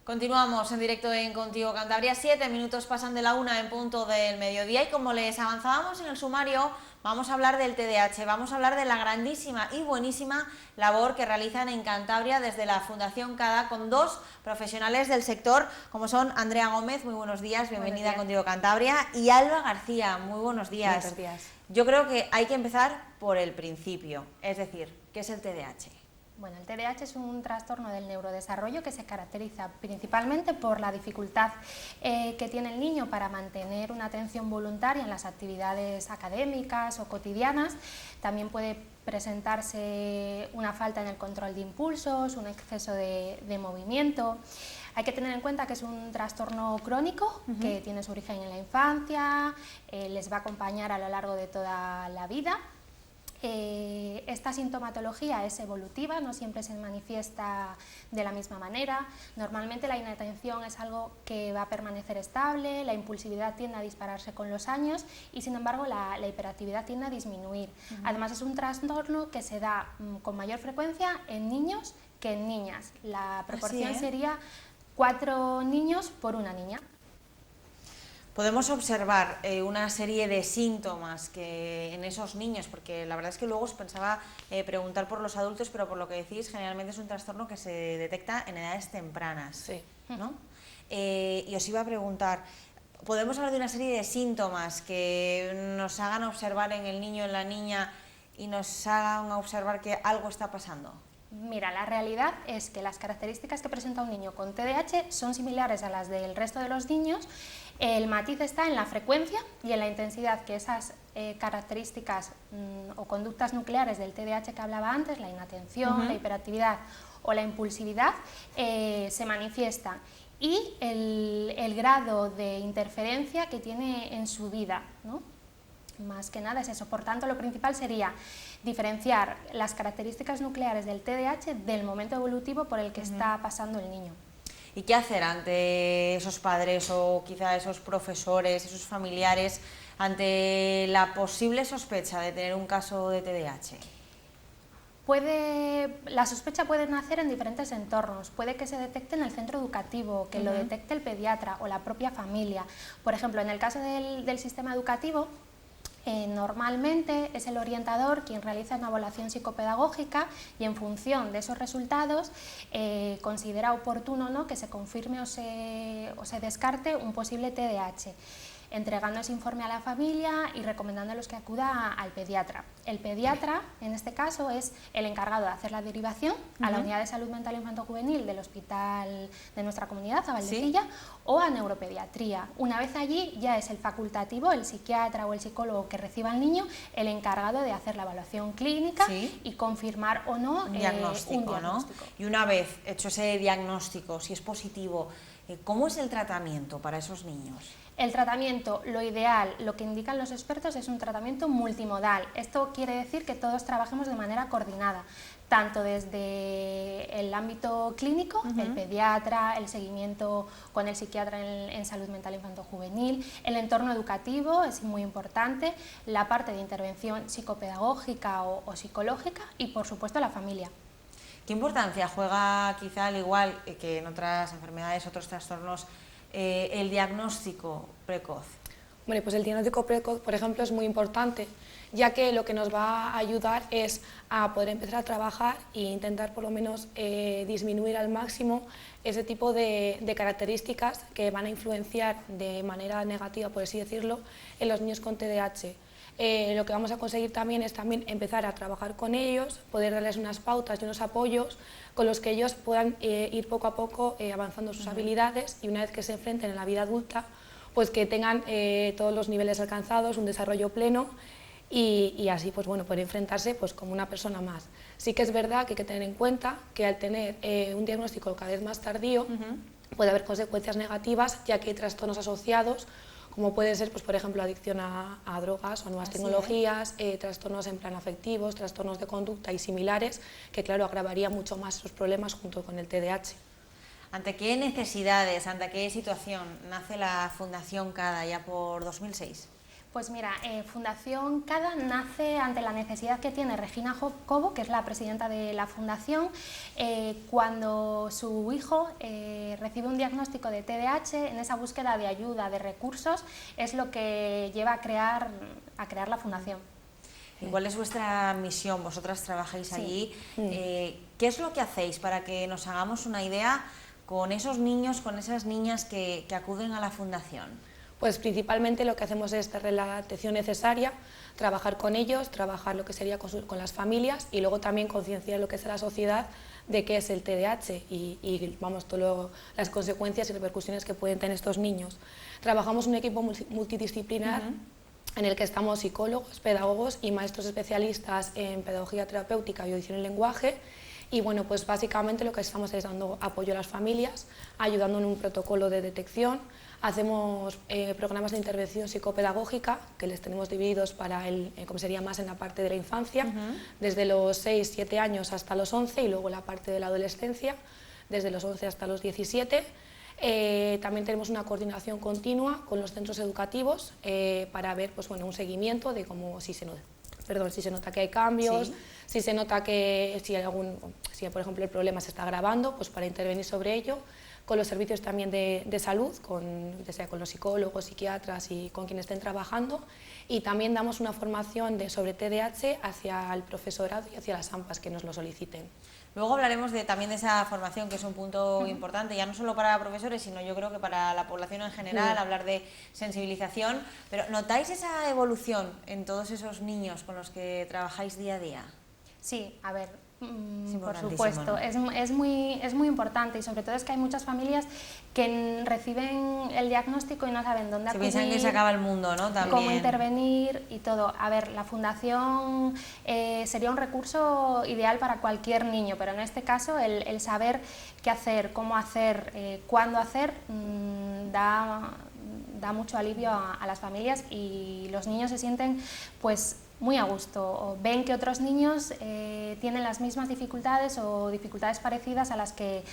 Continuamos en directo en Contigo Cantabria, 7 minutos pasan de la 1 en punto del mediodía y como les avanzábamos en el sumario, vamos a hablar del TDAH, vamos a hablar de la grandísima y buenísima labor que realizan en Cantabria desde la Fundación CADA con dos profesionales del sector, como son Andrea Gómez, muy buenos días, bienvenida a Contigo Cantabria, y Alba García, muy buenos días. Buenos días. Yo creo que hay que empezar por el principio, es decir, ¿qué es el TDAH? Bueno, el TDAH es un trastorno del neurodesarrollo que se caracteriza principalmente por la dificultad que tiene el niño para mantener una atención voluntaria en las actividades académicas o cotidianas. También puede presentarse una falta en el control de impulsos, un exceso de movimiento. Hay que tener en cuenta que es un trastorno crónico que tiene su origen en la infancia, les va a acompañar a lo largo de toda la vida. Esta sintomatología es evolutiva, no siempre se manifiesta de la misma manera. Normalmente la inatención es algo que va a permanecer estable, la impulsividad tiende a dispararse con los años y sin embargo la hiperactividad tiende a disminuir. Además es un trastorno que se da con mayor frecuencia en niños que en niñas. La proporción sería 4 niños por una niña. Podemos observar una serie de síntomas que en esos niños, porque la verdad es que luego os pensaba preguntar por los adultos, pero por lo que decís, generalmente es un trastorno que se detecta en edades tempranas, sí, ¿no? Y os iba a preguntar, ¿podemos hablar de una serie de síntomas que nos hagan observar en el niño, en la niña, y nos hagan observar que algo está pasando? Mira, la realidad es que las características que presenta un niño con TDAH son similares a las del resto de los niños. El matiz está en la frecuencia y en la intensidad que esas características o conductas nucleares del TDAH que hablaba antes, la inatención, la hiperactividad o la impulsividad, se manifiestan y el grado de interferencia que tiene en su vida, ¿no? Más que nada es eso. Por tanto, lo principal sería diferenciar las características nucleares del TDAH del momento evolutivo por el que está pasando el niño. ¿Y qué hacer ante esos padres o quizá esos profesores, esos familiares, ante la posible sospecha de tener un caso de TDAH? La sospecha puede nacer en diferentes entornos, puede que se detecte en el centro educativo, que lo detecte el pediatra o la propia familia. Por ejemplo, en el caso del sistema educativo, normalmente es el orientador quien realiza una evaluación psicopedagógica y en función de esos resultados considera oportuno, ¿no?, que se confirme o se descarte un posible TDAH, entregando ese informe a la familia y recomendándoles que acuda al pediatra. El pediatra, en este caso, es el encargado de hacer la derivación a la Unidad de Salud Mental Infanto-Juvenil del hospital de nuestra comunidad, a Valdecilla, o a neuropediatría. Una vez allí ya es el facultativo, el psiquiatra o el psicólogo que reciba al niño, el encargado de hacer la evaluación clínica y confirmar o no un diagnóstico, ¿no? Y una vez hecho ese diagnóstico, si es positivo, ¿cómo es el tratamiento para esos niños? El tratamiento, lo ideal, lo que indican los expertos es un tratamiento multimodal. Esto quiere decir que todos trabajemos de manera coordinada, tanto desde el ámbito clínico, el pediatra, el seguimiento con el psiquiatra en salud mental infanto-juvenil, el entorno educativo es muy importante, la parte de intervención psicopedagógica o psicológica y, por supuesto, la familia. ¿Qué importancia juega, quizá al igual que en otras enfermedades, otros trastornos, el diagnóstico precoz? Bueno, pues el diagnóstico precoz, por ejemplo, es muy importante, ya que lo que nos va a ayudar es a poder empezar a trabajar e intentar por lo menos disminuir al máximo ese tipo de características que van a influenciar de manera negativa, por así decirlo, en los niños con TDAH. Lo que vamos a conseguir también es empezar a trabajar con ellos, poder darles unas pautas y unos apoyos con los que ellos puedan ir poco a poco avanzando sus habilidades y una vez que se enfrenten en la vida adulta, pues que tengan todos los niveles alcanzados, un desarrollo pleno y así pues bueno, poder enfrentarse pues como una persona más. Sí que es verdad que hay que tener en cuenta que al tener un diagnóstico cada vez más tardío puede haber consecuencias negativas, ya que hay trastornos asociados como puede ser, pues, por ejemplo, adicción a drogas o nuevas tecnologías, trastornos en plan afectivos, trastornos de conducta y similares, que claro, agravaría mucho más esos problemas junto con el TDAH. ¿Ante qué necesidades, ante qué situación nace la Fundación CADA ya por 2006? Pues mira, Fundación CADA nace ante la necesidad que tiene Regina Cobo, que es la presidenta de la Fundación, cuando su hijo recibe un diagnóstico de TDAH. En esa búsqueda de ayuda, de recursos, es lo que lleva a crear la Fundación. ¿Y cuál es vuestra misión? Vosotras trabajáis allí. ¿Qué es lo que hacéis para que nos hagamos una idea con esos niños, con esas niñas que acuden a la Fundación? Pues principalmente lo que hacemos es darle la atención necesaria, trabajar con ellos, trabajar lo que sería con las familias y luego también concienciar lo que es la sociedad de qué es el TDAH y vamos, todas las consecuencias y repercusiones que pueden tener estos niños. Trabajamos un equipo multidisciplinar en el que estamos psicólogos, pedagogos y maestros especialistas en pedagogía terapéutica y audición y lenguaje. Y bueno, pues básicamente lo que estamos es dando apoyo a las familias, ayudando en un protocolo de detección. Hacemos programas de intervención psicopedagógica que les tenemos divididos para como sería más en la parte de la infancia, desde los 6-7 años hasta los 11 y luego la parte de la adolescencia, desde los 11 hasta los 17. También tenemos una coordinación continua con los centros educativos para ver pues, bueno, un seguimiento de cómo si se nota que hay cambios, si se nota que si por ejemplo el problema se está agravando, pues para intervenir sobre ello, con los servicios también de salud, ya sea con los psicólogos, psiquiatras y con quienes estén trabajando, y también damos una formación sobre TDAH hacia el profesorado y hacia las AMPAs que nos lo soliciten. Luego hablaremos también de esa formación, que es un punto importante, ya no solo para profesores, sino yo creo que para la población en general, hablar de sensibilización. Pero ¿notáis esa evolución en todos esos niños con los que trabajáis día a día? Sí, a ver, por importantísimo, supuesto, ¿no? es muy importante, y sobre todo es que hay muchas familias que reciben el diagnóstico y no saben dónde acudir, piensan que se acaba el mundo, ¿no? También. Cómo intervenir y todo. A ver, la Fundación sería un recurso ideal para cualquier niño, pero en este caso el saber qué hacer, cómo hacer, cuándo hacer, da mucho alivio a las familias, y los niños se sienten pues muy a gusto, o ven que otros niños tienen las mismas dificultades o dificultades parecidas a las que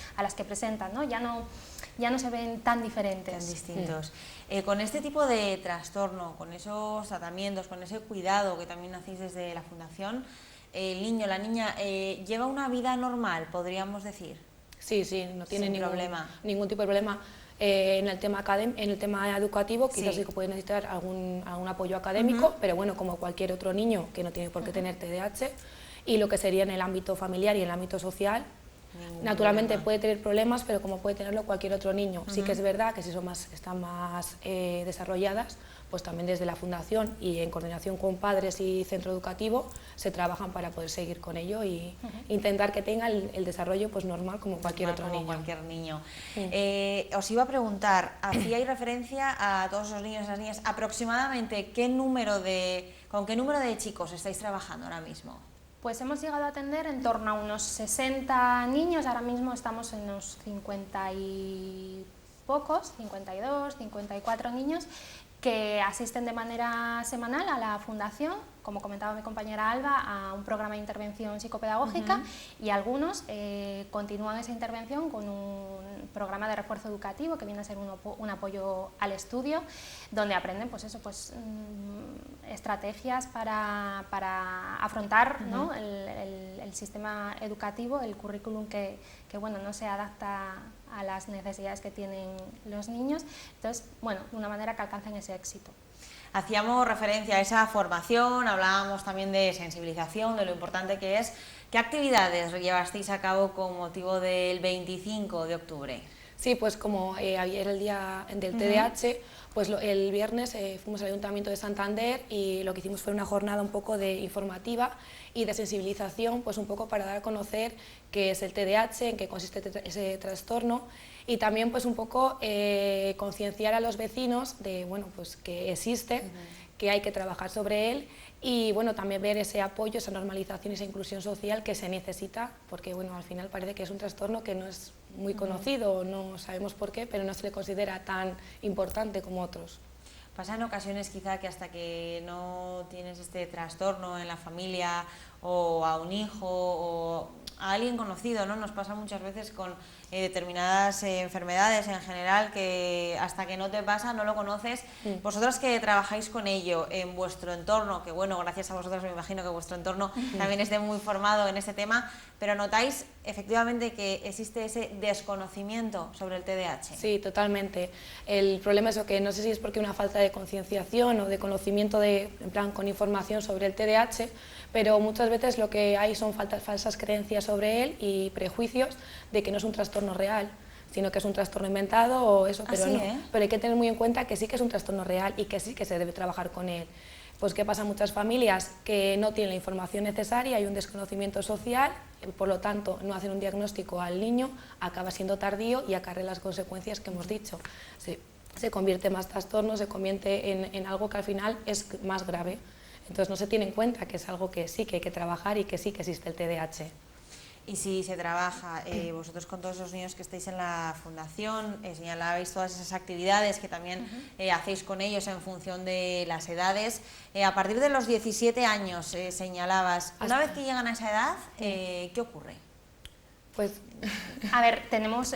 presentan, ¿no? Ya no se ven tan diferentes. Tan distintos. Con este tipo de trastorno, con esos tratamientos, con ese cuidado que también hacéis desde la Fundación, el niño, la niña, lleva una vida normal, podríamos decir. Sí, no tiene ningún tipo de problema. En el tema educativo quizás sí que puede necesitar algún apoyo académico, pero bueno, como cualquier otro niño que no tiene por qué tener TDAH, y lo que sería en el ámbito familiar y en el ámbito social, naturalmente puede tener problemas, pero como puede tenerlo cualquier otro niño. Sí que es verdad que si están más desarrolladas, pues también desde la Fundación y en coordinación con padres y centro educativo se trabajan para poder seguir con ello y intentar que tenga el desarrollo pues normal como cualquier otro niño. Os iba a preguntar, hacíais referencia a todos esos niños y esas niñas, aproximadamente con qué número de chicos estáis trabajando ahora mismo. Pues hemos llegado a atender en torno a unos 60 niños, ahora mismo estamos en unos 50 y pocos, 52, 54 niños, que asisten de manera semanal a la Fundación, como comentaba mi compañera Alba, a un programa de intervención psicopedagógica, y algunos continúan esa intervención con un programa de refuerzo educativo que viene a ser un apoyo al estudio, donde aprenden pues eso, estrategias para afrontar, ¿no? el sistema educativo, el currículum que bueno, no se adapta a las necesidades que tienen los niños. Entonces, bueno, de una manera que alcancen ese éxito. Hacíamos referencia a esa formación, hablábamos también de sensibilización, de lo importante que es. ¿Qué actividades llevasteis a cabo con motivo del 25 de octubre? Sí, pues como ayer el día del TDAH, pues el viernes fuimos al Ayuntamiento de Santander y lo que hicimos fue una jornada un poco informativa y de sensibilización, pues un poco para dar a conocer qué es el TDAH, en qué consiste ese trastorno, y también pues un poco concienciar a los vecinos de bueno, pues que existe, que hay que trabajar sobre él, y bueno, también ver ese apoyo, esa normalización y esa inclusión social que se necesita, porque bueno, al final parece que es un trastorno que no es muy conocido, no sabemos por qué, pero no se le considera tan importante como otros. ¿Pasa en ocasiones quizá que hasta que no tienes este trastorno en la familia o a un hijo o a alguien conocido, ¿no? Nos pasa muchas veces con determinadas enfermedades en general que hasta que no te pasa no lo conoces. Vosotras que trabajáis con ello en vuestro entorno, que bueno, gracias a vosotras me imagino que vuestro entorno también esté muy formado en este tema, pero notáis efectivamente que existe ese desconocimiento sobre el TDAH. Sí, totalmente. El problema es que no sé si es porque una falta de concienciación o de conocimiento en plan con información sobre el TDAH, pero muchas veces lo que hay son falsas creencias sobre él y prejuicios de que no es un trastorno real, sino que es un trastorno inventado o eso, pero Así, no. Pero hay que tener muy en cuenta que sí que es un trastorno real y que sí que se debe trabajar con él. Pues ¿qué pasa en muchas familias? Que no tienen la información necesaria, hay un desconocimiento social, por lo tanto no hacen un diagnóstico al niño, acaba siendo tardío y acarrea las consecuencias que hemos dicho. Se convierte en más trastorno, se convierte en algo que al final es más grave. Entonces no se tiene en cuenta que es algo que sí que hay que trabajar y que sí que existe el TDAH. Y si se trabaja, vosotros con todos los niños que estáis en la fundación, señalabais todas esas actividades que también hacéis con ellos en función de las edades. A partir de los 17 años, señalabas, una vez que llegan a esa edad, ¿qué ocurre? Pues a ver,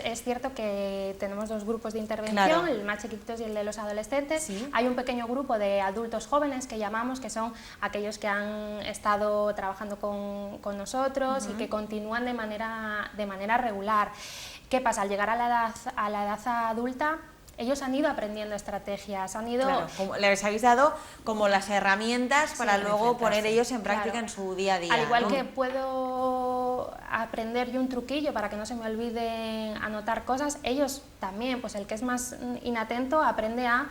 es cierto que tenemos dos grupos de intervención, claro, el más chiquititos y el de los adolescentes. ¿sí? Hay un pequeño grupo de adultos jóvenes que llamamos, que son aquellos que han estado trabajando con nosotros y que continúan de manera regular. ¿Qué pasa? Al llegar a la edad adulta, ellos han ido aprendiendo estrategias, han ido... Claro, les habéis dado como las herramientas para luego poner ellos en práctica en su día a día. Al igual ¿no? que puedo aprender yo un truquillo para que no se me olvide anotar cosas, ellos también, pues el que es más inatento aprende a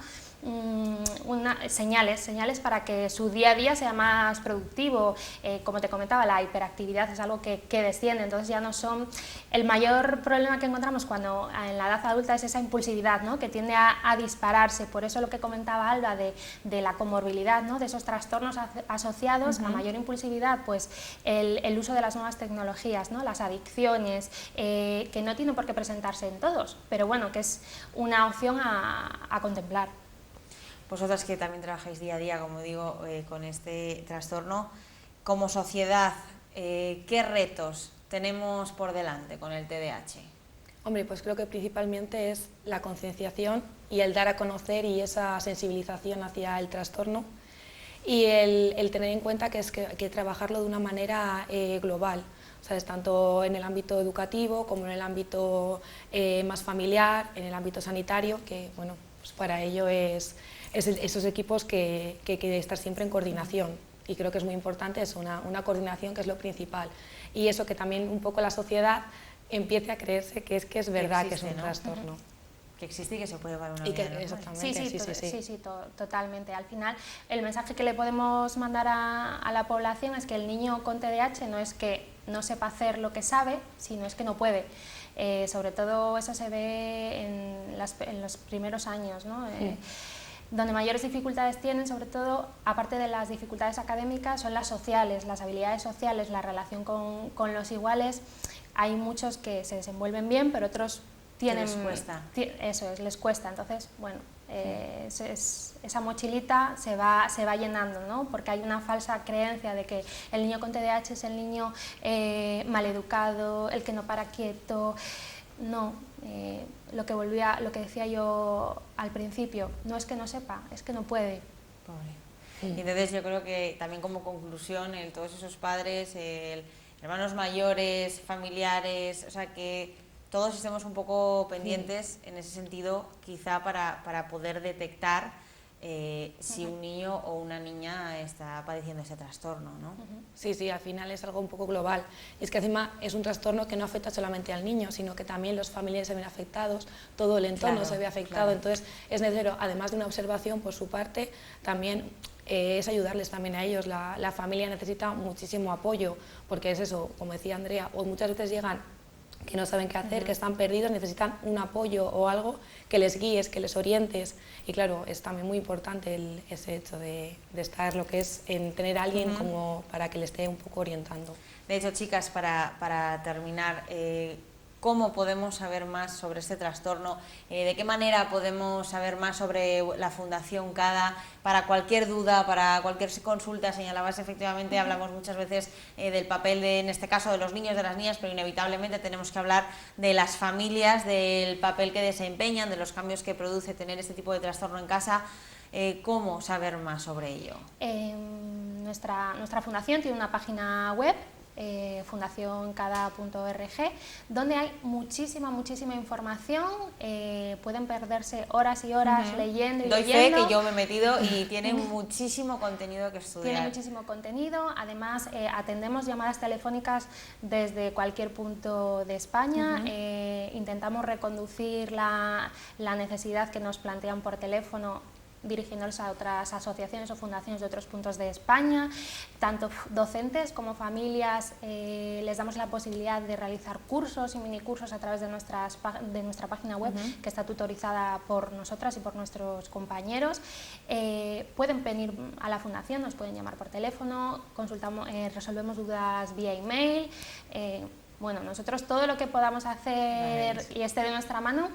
señales para que su día a día sea más productivo. Como te comentaba, la hiperactividad es algo que desciende, entonces ya no son... El mayor problema que encontramos cuando en la edad adulta es esa impulsividad, ¿no? Que tiende a dispararse. Por eso lo que comentaba Alba de la comorbilidad, ¿no? De esos trastornos asociados a mayor impulsividad, pues el uso de las nuevas tecnologías, ¿no? Las adicciones, que no tienen por qué presentarse en todos, pero bueno, que es una opción a contemplar. Vosotras que también trabajáis día a día, como digo, con este trastorno, como sociedad, ¿qué retos tenemos por delante con el TDAH? Hombre, pues creo que principalmente es la concienciación y el dar a conocer y esa sensibilización hacia el trastorno y el tener en cuenta que hay que trabajarlo de una manera global, ¿sabes? Tanto en el ámbito educativo como en el ámbito más familiar, en el ámbito sanitario, que bueno, pues para ello es esos equipos que hay que estar siempre en coordinación y creo que es muy importante una coordinación que es lo principal y eso que también un poco la sociedad empiece a creerse que es verdad que es un trastorno. Que existe y que se puede llevar una y vida que, exactamente, sí, totalmente. Al final, el mensaje que le podemos mandar a la población es que el niño con TDAH no es que no sepa hacer lo que sabe, sino es que no puede. Sobre todo eso se ve en los primeros años, ¿no? Donde mayores dificultades tienen, sobre todo, aparte de las dificultades académicas, son las sociales, las habilidades sociales, la relación con los iguales. Hay muchos que se desenvuelven bien, pero otros tienen... Les cuesta. Eso es, les cuesta. Entonces, bueno, esa mochilita se va llenando, ¿no? Porque hay una falsa creencia de que el niño con TDAH es el niño maleducado, el que no para quieto. No, lo que decía yo al principio, no es que no sepa, es que no puede. Pobre. Y entonces yo creo que también como conclusión, todos esos padres, hermanos mayores, familiares, o sea que todos estemos un poco pendientes en ese sentido, quizá para poder detectar si un niño o una niña está padeciendo ese trastorno, ¿no? Sí, al final es algo un poco global. Y es que encima es un trastorno que no afecta solamente al niño, sino que también los familiares se ven afectados, todo el entorno se ve afectado. Entonces es necesario, además de una observación por su parte, también es ayudarles también a ellos. La familia necesita muchísimo apoyo, porque es eso, como decía Andrea, o muchas veces llegan que no saben qué hacer, que están perdidos, necesitan un apoyo o algo que les guíes, que les orientes. Y claro, es también muy importante ese hecho de estar lo que es en tener a alguien como para que le esté un poco orientando. De hecho, chicas, para terminar, cómo podemos saber más sobre este trastorno, de qué manera podemos saber más sobre la Fundación CADA. Para cualquier duda, para cualquier consulta, señalabas efectivamente, hablamos muchas veces del papel en este caso de los niños, de las niñas, pero inevitablemente tenemos que hablar de las familias, del papel que desempeñan, de los cambios que produce tener este tipo de trastorno en casa. ¿Cómo saber más sobre ello? Nuestra fundación tiene una página web, fundacioncada.org, donde hay muchísima información. Pueden perderse horas y horas leyendo y Doy leyendo. fe que yo me he metido y tiene muchísimo contenido que estudiar. Tiene muchísimo contenido. Además, atendemos llamadas telefónicas desde cualquier punto de España. Intentamos reconducir la necesidad que nos plantean por teléfono, dirigiéndolos a otras asociaciones o fundaciones de otros puntos de España. Tanto docentes como familias les damos la posibilidad de realizar cursos y minicursos a través de nuestra página web, que está tutorizada por nosotras y por nuestros compañeros. Pueden venir a la fundación, nos pueden llamar por teléfono, resolvemos dudas vía email. Bueno, nosotros todo lo que podamos hacer y esté de nuestra mano,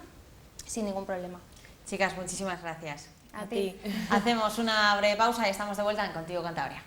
sin ningún problema. Chicas, muchísimas gracias. A ti. Hacemos una breve pausa y estamos de vuelta en Contigo Cantabria.